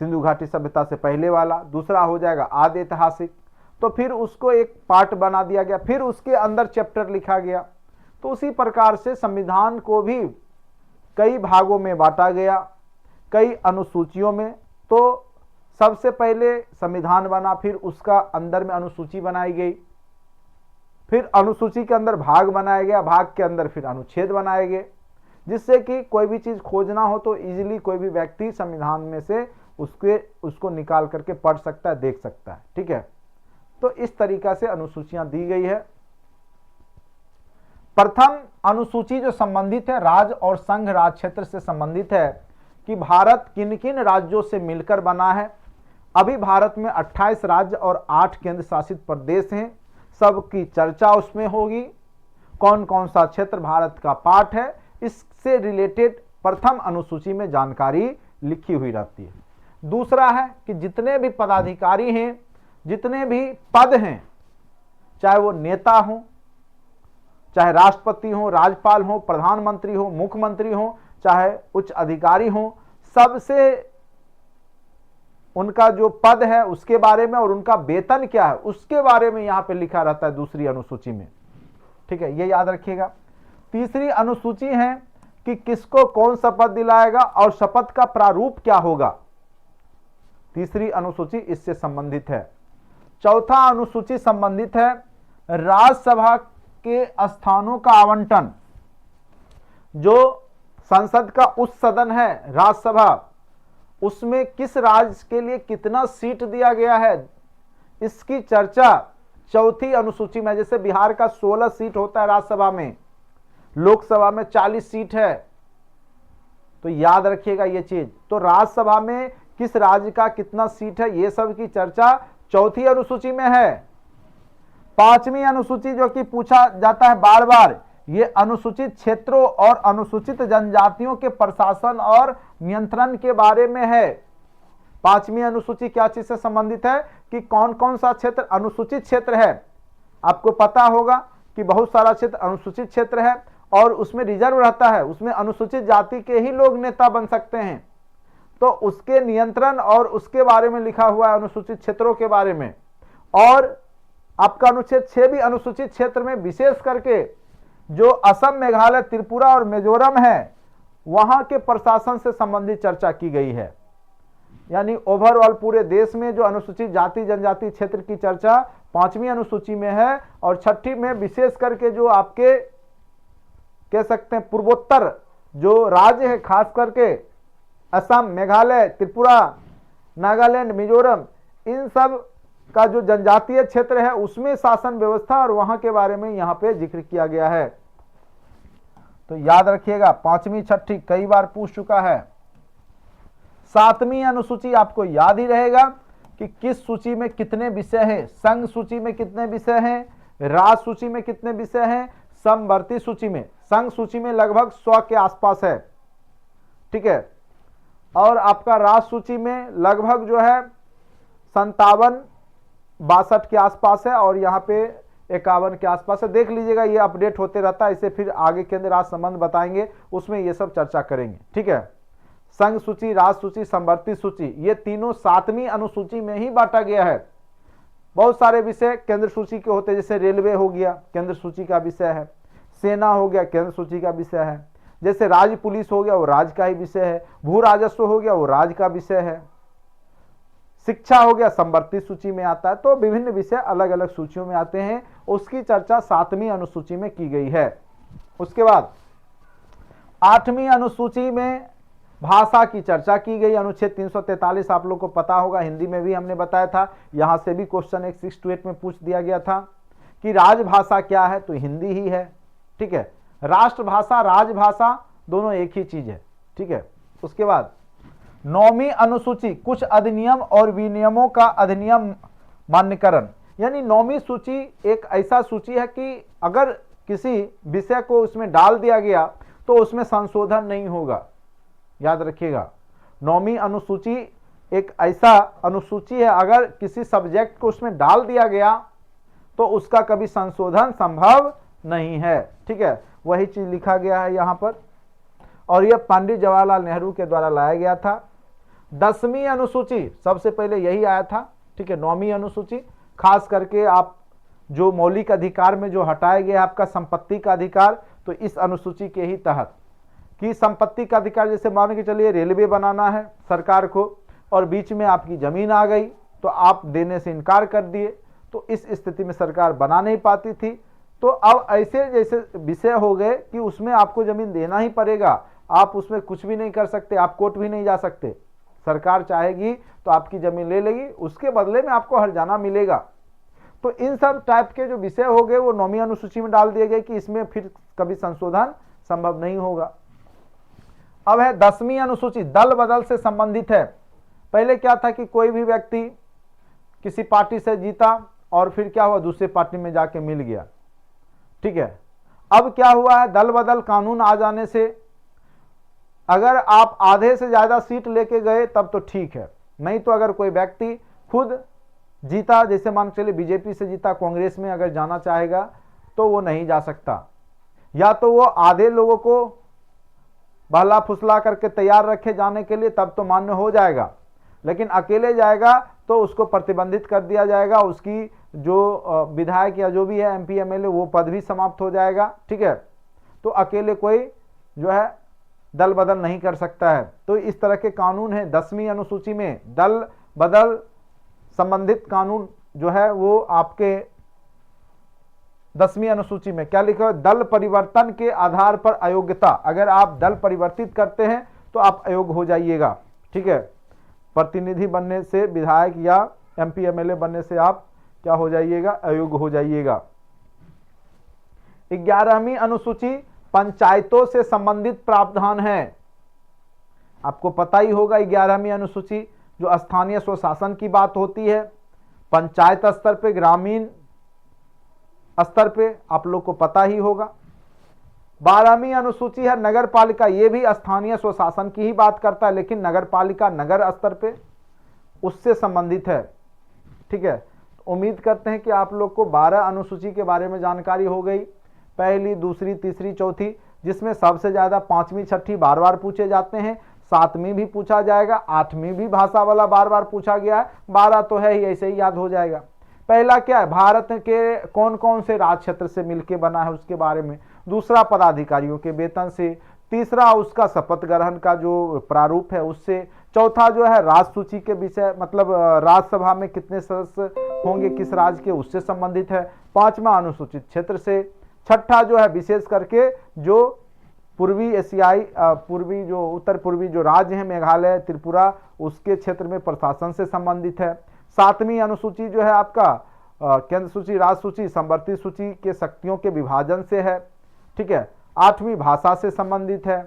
सिंधु घाटी सभ्यता से पहले वाला, दूसरा हो जाएगा आदि ऐतिहासिक। तो फिर उसको एक पार्ट बना दिया गया, फिर उसके अंदर चैप्टर लिखा गया। तो उसी प्रकार से संविधान को भी कई भागों में बांटा गया, कई अनुसूचियों में। तो सबसे पहले संविधान बना, फिर उसका अंदर में अनुसूची बनाई गई, फिर अनुसूची के अंदर भाग बनाया गया, भाग के अंदर फिर अनुच्छेद बनाए गए, जिससे कि कोई भी चीज खोजना हो तो इजीली कोई भी व्यक्ति संविधान में से उसको निकाल करके पढ़ सकता है, देख सकता है, ठीक है। तो इस तरीका से अनुसूचियां दी गई है। प्रथम अनुसूची जो संबंधित है राज्य और संघ राज क्षेत्र से संबंधित है कि भारत किन किन राज्यों से मिलकर बना है। अभी भारत में 28 राज्य और 8 केंद्र शासित प्रदेश हैं, सबकी चर्चा उसमें होगी। कौन कौन सा क्षेत्र भारत का पार्ट है, इससे रिलेटेड प्रथम अनुसूची में जानकारी लिखी हुई रहती है। दूसरा है कि जितने भी पदाधिकारी हैं, जितने भी पद हैं, चाहे वो नेता हो, चाहे राष्ट्रपति हो, राज्यपाल हो, प्रधानमंत्री हो, मुख्यमंत्री हो, चाहे उच्च अधिकारी हो, सबसे उनका जो पद है उसके बारे में और उनका वेतन क्या है उसके बारे में यहां पे लिखा रहता है दूसरी अनुसूची में, ठीक है, ये याद रखिएगा। तीसरी अनुसूची है कि किसको कौन शपथ दिलाएगा और शपथ का प्रारूप क्या होगा, तीसरी अनुसूची इससे संबंधित है। चौथा अनुसूची संबंधित है राज्यसभा के स्थानों का आवंटन। जो संसद का उच्च सदन है राज्यसभा, उसमें किस राज्य के लिए कितना सीट दिया गया है, इसकी चर्चा चौथी अनुसूची में। जैसे बिहार का 16 सीट होता है राज्यसभा में, लोकसभा में 40 सीट है, तो याद रखिएगा ये चीज। तो राज्यसभा में किस राज्य का कितना सीट है, ये सब की चर्चा चौथी अनुसूची में है। पांचवी अनुसूची जो कि पूछा जाता है बार बार, ये अनुसूचित क्षेत्रों और अनुसूचित जनजातियों के प्रशासन और नियंत्रण के बारे में है। पांचवी अनुसूची क्या चीज से संबंधित है कि कौन कौन सा क्षेत्र अनुसूचित क्षेत्र है। आपको पता होगा कि बहुत सारा क्षेत्र अनुसूचित क्षेत्र है और उसमें रिजर्व रहता है, उसमें अनुसूचित जाति के ही लोग नेता बन सकते हैं। तो उसके नियंत्रण और उसके बारे में लिखा हुआ है अनुसूचित क्षेत्रों के बारे में। और आपका अनुच्छेद 6 भी अनुसूचित क्षेत्र में विशेष करके जो असम, मेघालय, त्रिपुरा और मिजोरम है, वहां के प्रशासन से संबंधित चर्चा की गई है। यानी ओवरऑल पूरे देश में जो अनुसूचित जाति जनजाति क्षेत्र की चर्चा पांचवी अनुसूची में है। और छठी में विशेष करके जो आपके कह सकते हैं पूर्वोत्तर जो राज्य है, खास करके असम, मेघालय, त्रिपुरा, नागालैंड, मिजोरम, इन सब का जो जनजातीय क्षेत्र है उसमें शासन व्यवस्था और वहां के बारे में यहां पे जिक्र किया गया है। तो याद रखिएगा, पांचवी छठी कई बार पूछ चुका है। सातवीं अनुसूची आपको याद ही रहेगा कि किस सूची में कितने विषय हैं। संघ सूची में कितने विषय हैं, राज्य सूची में कितने विषय हैं, समवर्ती सूची में। संघ सूची में लगभग 100 के आसपास है, ठीक है। और आपका राज्य सूची में लगभग जो है 57-62 के आसपास है। और यहाँ पे 51 के आसपास है। देख लीजिएगा, ये अपडेट होते रहता है, इसे फिर आगे केंद्र राज्य संबंध बताएंगे, उसमें ये सब चर्चा करेंगे। ठीक है, संघ सूची, राज सूची, संवर्ती सूची, ये तीनों 7वीं अनुसूची में ही बांटा गया है। बहुत सारे विषय केंद्र सूची के होते हैं, जैसे रेलवे हो गया केंद्र सूची का विषय है, सेना हो गया केंद्र सूची का विषय है, जैसे राज्य पुलिस हो गया वो राज्य का ही विषय है, भू राजस्व हो गया वो राज्य का विषय है, शिक्षा हो गया संवर्ती सूची में आता है। तो विभिन्न विषय अलग अलग सूचियों में आते हैं, उसकी चर्चा 7वीं अनुसूची में की गई है। उसके बाद 8वीं अनुसूची में भाषा की चर्चा की गई। अनुच्छेद 343 आप लोग को पता होगा, हिंदी में भी हमने बताया था, यहां से भी क्वेश्चन 6 to 8 में पूछ दिया गया था कि राजभाषा क्या है, तो हिंदी ही है। ठीक है, राष्ट्रभाषा, राजभाषा दोनों एक ही चीज है। ठीक है, उसके बाद 9वीं अनुसूची, कुछ अधिनियम और विनियमों का अधिनियम मान्यकरण, यानी 9वीं सूची एक ऐसा सूची है कि अगर किसी विषय को उसमें डाल दिया गया तो उसमें संशोधन नहीं होगा, याद रखिएगा। 9वीं अनुसूची एक ऐसा अनुसूची है, अगर किसी सब्जेक्ट को उसमें डाल दिया गया तो उसका कभी संशोधन संभव नहीं है। ठीक है, वही चीज लिखा गया है यहां पर, और यह पंडित जवाहरलाल नेहरू के द्वारा लाया गया था। 10वीं अनुसूची, सबसे पहले यही आया था। ठीक है, 9वीं अनुसूची खास करके आप जो मौलिक अधिकार में जो हटाया गया आपका संपत्ति का अधिकार, तो इस अनुसूची के ही तहत कि संपत्ति का अधिकार, जैसे मान के चलिए रेलवे बनाना है सरकार को और बीच में आपकी जमीन आ गई तो आप देने से इनकार कर दिए, तो इस स्थिति में सरकार बना नहीं पाती थी। तो अब ऐसे जैसे विषय हो गए कि उसमें आपको जमीन देना ही पड़ेगा, आप उसमें कुछ भी नहीं कर सकते, आप कोर्ट भी नहीं जा सकते। सरकार चाहेगी तो आपकी जमीन ले लेगी, उसके बदले में आपको हर्जाना मिलेगा। तो इन सब टाइप के जो विषय हो गए वो 9वीं अनुसूची में डाल दिए गए कि इसमें फिर कभी संशोधन संभव नहीं होगा। अब है 10वीं अनुसूची, दल बदल से संबंधित है। पहले क्या था कि कोई भी व्यक्ति किसी पार्टी से जीता और फिर क्या हुआ, दूसरे पार्टी में जाके मिल गया। ठीक है, अब क्या हुआ है, दल बदल कानून आ जाने से अगर आप आधे से ज्यादा सीट लेके गए तब तो ठीक है, नहीं तो अगर कोई व्यक्ति खुद जीता, जैसे मान चलिए बीजेपी से जीता, कांग्रेस में अगर जाना चाहेगा तो वो नहीं जा सकता, या तो वो आधे लोगों को बहला फुसला करके तैयार रखे जाने के लिए, तब तो मान्य हो जाएगा। लेकिन अकेले जाएगा तो उसको प्रतिबंधित कर दिया जाएगा, उसकी जो विधायक या जो भी है एमपी एमएलए वो पद भी समाप्त हो जाएगा। ठीक है, तो अकेले कोई जो है दल बदल नहीं कर सकता है। तो इस तरह के कानून है 10वीं अनुसूची में। दल बदल संबंधित कानून जो है वो आपके 10वीं अनुसूची में क्या लिखा है, दल परिवर्तन के आधार पर अयोग्यता, अगर आप दल परिवर्तित करते हैं तो आप अयोग्य हो जाइएगा। ठीक है, प्रतिनिधि बनने से, विधायक या एमपी एमएलए बनने से आप क्या हो जाइएगा, अयोग्य हो जाइएगा। 11वीं अनुसूची पंचायतों से संबंधित प्रावधान है। आपको पता ही होगा 11वीं अनुसूची जो स्थानीय स्वशासन की बात होती है, पंचायत स्तर पे, ग्रामीण स्तर पे, आप लोग को पता ही होगा। 12वीं अनुसूची है नगर पालिका, ये भी स्थानीय स्वशासन की ही बात करता है, लेकिन नगर पालिका नगर स्तर पे उससे संबंधित है। ठीक है, उम्मीद करते हैं कि आप लोग को 12 अनुसूची के बारे में जानकारी हो गई, पहली, दूसरी, तीसरी, चौथी, जिसमें सबसे ज्यादा 5वीं, 6ठी बार बार पूछे जाते हैं, 7वीं भी पूछा जाएगा, 8वीं भी भाषा वाला बार बार पूछा गया है, 12 तो है ही, ऐसे ही याद हो जाएगा। पहला क्या है, भारत के कौन कौन से राज क्षेत्र से मिलकर बना है उसके बारे में, दूसरा पदाधिकारियों के वेतन से, तीसरा उसका शपथ ग्रहण का जो प्रारूप है उससे, चौथा जो है राज सूची के विषय, मतलब राज्यसभा में कितने सदस्य होंगे किस राज्य के, उससे संबंधित है, 5वां अनुसूचित क्षेत्र से, 6ठा जो है विशेष करके जो पूर्वी एशियाई पूर्वी जो उत्तर पूर्वी जो राज्य हैं, मेघालय, त्रिपुरा, उसके क्षेत्र में प्रशासन से संबंधित है। 7वीं अनुसूची जो है आपका केंद्र सूची, राज सूची, संवर्ती सूची के शक्तियों के विभाजन से है। ठीक है, 8वीं भाषा से संबंधित है।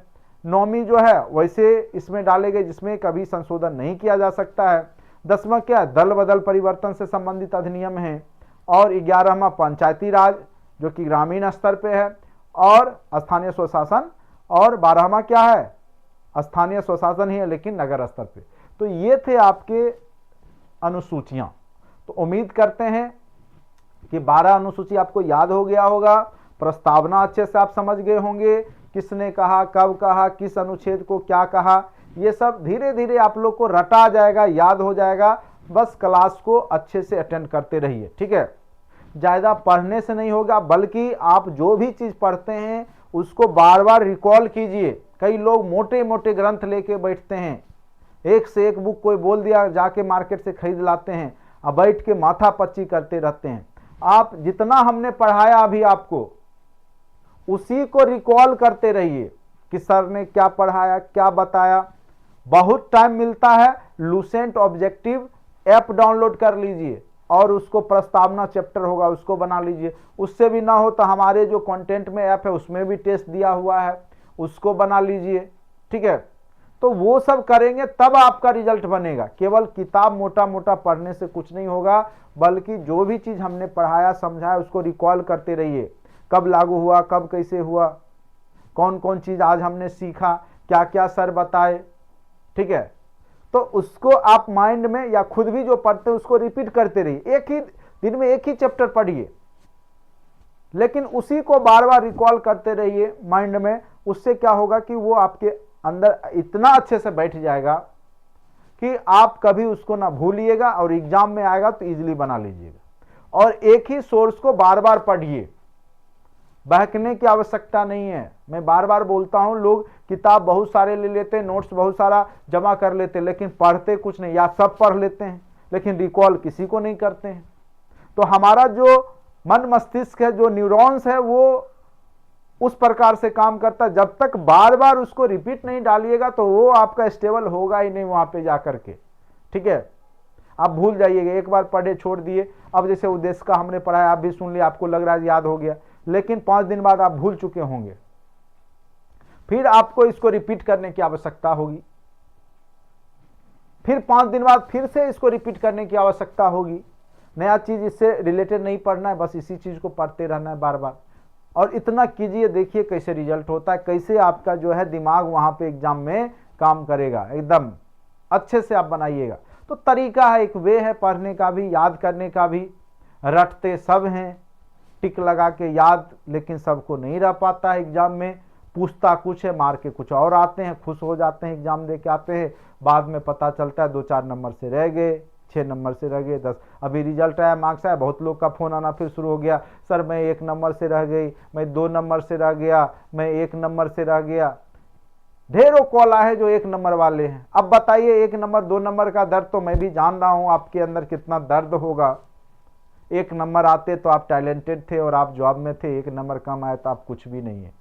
9वीं जो है वैसे इसमें डाले गए जिसमें कभी संशोधन नहीं किया जा सकता है। 10वां क्या, दल बदल परिवर्तन से संबंधित अधिनियम है। और 11वां पंचायती राज जो कि ग्रामीण स्तर पे है, और स्थानीय स्वशासन, और 12वां क्या है, स्थानीय स्वशासन ही है लेकिन नगर स्तर पे। तो ये थे आपके अनुसूचियां। तो उम्मीद करते हैं कि 12 अनुसूची आपको याद हो गया होगा, प्रस्तावना अच्छे से आप समझ गए होंगे, किसने कहा, कब कहा, किस अनुच्छेद को क्या कहा, ये सब धीरे धीरे आप लोग को रटा जाएगा, याद हो जाएगा। बस क्लास को अच्छे से अटेंड करते रहिए, ठीक है। ज़्यादा पढ़ने से नहीं होगा, बल्कि आप जो भी चीज़ पढ़ते हैं उसको बार बार रिकॉल कीजिए। कई लोग मोटे मोटे ग्रंथ लेके बैठते हैं, एक से एक बुक कोई बोल दिया जाके मार्केट से खरीद लाते हैं, अब बैठ के माथा पच्ची करते रहते हैं। आप जितना हमने पढ़ाया अभी आपको, उसी को रिकॉल करते रहिए कि सर ने क्या पढ़ाया, क्या बताया। बहुत टाइम मिलता है, लूसेंट ऑब्जेक्टिव ऐप डाउनलोड कर लीजिए और उसको प्रस्तावना चैप्टर होगा उसको बना लीजिए। उससे भी ना हो तो हमारे जो कंटेंट में ऐप है उसमें भी टेस्ट दिया हुआ है, उसको बना लीजिए, ठीक है। तो वो सब करेंगे तब आपका रिजल्ट बनेगा। केवल किताब मोटा मोटा पढ़ने से कुछ नहीं होगा, बल्कि जो भी चीज़ हमने पढ़ाया समझाया उसको रिकॉल करते रहिए। कब लागू हुआ, कब कैसे हुआ, कौन कौन चीज़ आज हमने सीखा, क्या क्या सर बताए, ठीक है। तो उसको आप माइंड में या खुद भी जो पढ़ते हैं उसको रिपीट करते रहिए। एक ही दिन में एक ही चैप्टर पढ़िए, लेकिन उसी को बार बार रिकॉल करते रहिए माइंड में। उससे क्या होगा कि वो आपके अंदर इतना अच्छे से बैठ जाएगा कि आप कभी उसको ना भूलिएगा और एग्जाम में आएगा तो इजीली बना लीजिएगा। और एक ही सोर्स को बार बार पढ़िए, बहकने की आवश्यकता नहीं है। मैं बार बार बोलता हूं, लोग किताब बहुत सारे ले लेते हैं, नोट्स बहुत सारा जमा कर लेते हैं, लेकिन पढ़ते कुछ नहीं, या सब पढ़ लेते हैं लेकिन रिकॉल किसी को नहीं करते हैं। तो हमारा जो मन मस्तिष्क है, जो न्यूरॉन्स है, वो उस प्रकार से काम करता है। जब तक बार बार उसको रिपीट नहीं डालिएगा तो वो आपका स्टेबल होगा ही नहीं वहां पे जाकर के, ठीक है। आप भूल जाइएगा, एक बार पढ़े छोड़ दिए। अब जैसे उद्देश्य का हमने पढ़ाया, आप भी सुन लिया, आपको लग रहा है याद हो गया, लेकिन 5 दिन बाद आप भूल चुके होंगे। फिर आपको इसको रिपीट करने की आवश्यकता होगी, फिर 5 दिन बाद फिर से इसको रिपीट करने की आवश्यकता होगी। नया चीज इससे रिलेटेड नहीं पढ़ना है, बस इसी चीज को पढ़ते रहना है बार बार। और इतना कीजिए, देखिए कैसे रिजल्ट होता है, कैसे आपका जो है दिमाग वहां पे एग्जाम में काम करेगा। एकदम अच्छे से आप बनाइएगा। तो तरीका है, एक वे है पढ़ने का भी, याद करने का भी। रटते सब हैं, टिक लगा के याद, लेकिन सबको नहीं रह पाता है एग्जाम में। पूछता कुछ है, मार के कुछ और आते हैं, खुश हो जाते हैं, एग्जाम दे के आते हैं, बाद में पता चलता है 2-4 नंबर से रह गए, 6 नंबर से रह गए, 10। अभी रिजल्ट आया, मार्क्स आया, बहुत लोग का फोन आना फिर शुरू हो गया, सर मैं 1 नंबर से रह गई, मैं 2 नंबर से रह गया, मैं 1 नंबर से रह गया। ढेरों कॉल आए जो 1 नंबर वाले हैं। अब बताइए 1 नंबर 2 नंबर का दर्द तो मैं भी जान रहा हूं आपके अंदर कितना दर्द होगा। 1 नंबर आते तो आप टैलेंटेड थे और आप जॉब में थे, 1 नंबर कम आए तो आप कुछ भी नहीं है।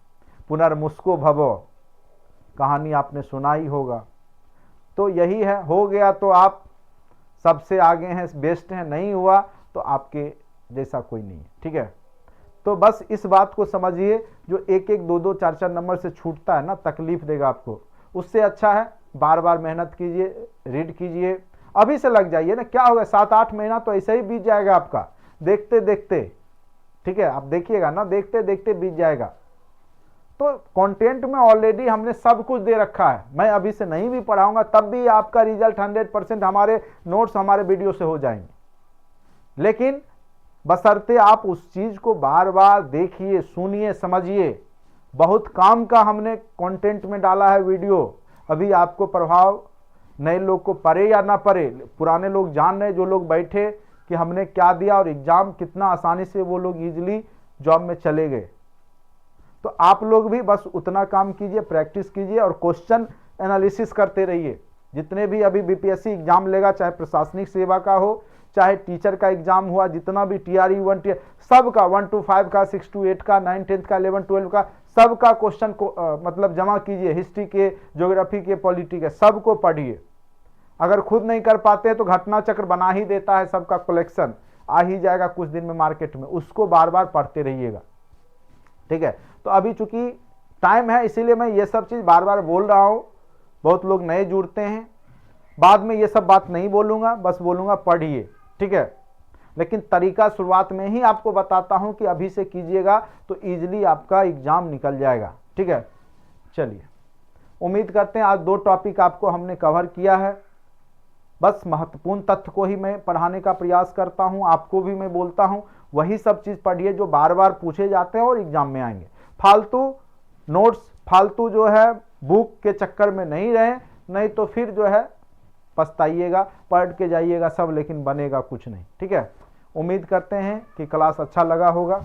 पुनर्मुस्को भवो कहानी आपने सुना ही होगा। तो यही है, हो गया तो आप सबसे आगे हैं, बेस्ट हैं, नहीं हुआ तो आपके जैसा कोई नहीं है, ठीक है। तो बस इस बात को समझिए, जो 1-1, 2-2, 4-4 नंबर से छूटता है ना, तकलीफ देगा आपको। उससे अच्छा है बार बार मेहनत कीजिए, रीड कीजिए, अभी से लग जाइए ना। क्या होगा, 7-8 महीना तो ऐसे ही बीत जाएगा आपका, देखते देखते, ठीक है। आप देखिएगा ना, देखते देखते बीत जाएगा। तो कंटेंट में ऑलरेडी हमने सब कुछ दे रखा है। मैं अभी से नहीं भी पढ़ाऊंगा तब भी आपका रिजल्ट 100% हमारे नोट्स, हमारे वीडियो से हो जाएंगे। लेकिन बशर्ते आप उस चीज को बार बार देखिए, सुनिए, समझिए। बहुत काम का हमने कंटेंट में डाला है वीडियो। अभी आपको प्रभाव नए लोग को पड़े या ना पड़े, पुराने लोग जान रहे, जो लोग बैठे कि हमने क्या दिया और एग्जाम कितना आसानी से वो लोग इजीली जॉब में चले गए। तो आप लोग भी बस उतना काम कीजिए, प्रैक्टिस कीजिए और क्वेश्चन एनालिसिस करते रहिए। जितने भी अभी बीपीएससी एग्जाम लेगा, चाहे प्रशासनिक सेवा का हो, चाहे टीचर का एग्जाम हुआ, जितना भी टीआरई 1 सब का, 1 to 5 का, 6 to 8 का, 9, 10 का, 11, 12 का, सबका क्वेश्चन को मतलब जमा कीजिए। हिस्ट्री के, ज्योग्राफी के, पॉलिटी के, सबको पढ़िए। अगर खुद नहीं कर पाते हैं तो घटना चक्र बना ही देता है, सबका कलेक्शन आ ही जाएगा कुछ दिन में मार्केट में, उसको बार बार पढ़ते रहिएगा, ठीक है। तो अभी चूंकि टाइम है इसीलिए मैं ये सब चीज बार बार बोल रहा हूं। बहुत लोग नए जुड़ते हैं, बाद में ये सब बात नहीं बोलूंगा, बस बोलूंगा पढ़िए, ठीक है। लेकिन तरीका शुरुआत में ही आपको बताता हूं कि अभी से कीजिएगा तो इजीली आपका एग्जाम निकल जाएगा, ठीक है। चलिए, उम्मीद करते हैं आज 2 टॉपिक आपको हमने कवर किया है। बस महत्वपूर्ण तथ्य को ही मैं पढ़ाने का प्रयास करता हूँ, आपको भी मैं बोलता हूँ वही सब चीज़ पढ़िए जो बार बार पूछे जाते हैं और एग्जाम में आएंगे। फालतू नोट्स, फालतू जो है बुक के चक्कर में नहीं रहें, नहीं तो फिर जो है पछताइएगा, पढ़ के जाइएगा सब लेकिन बनेगा कुछ नहीं। ठीक है, उम्मीद करते हैं कि क्लास अच्छा लगा होगा।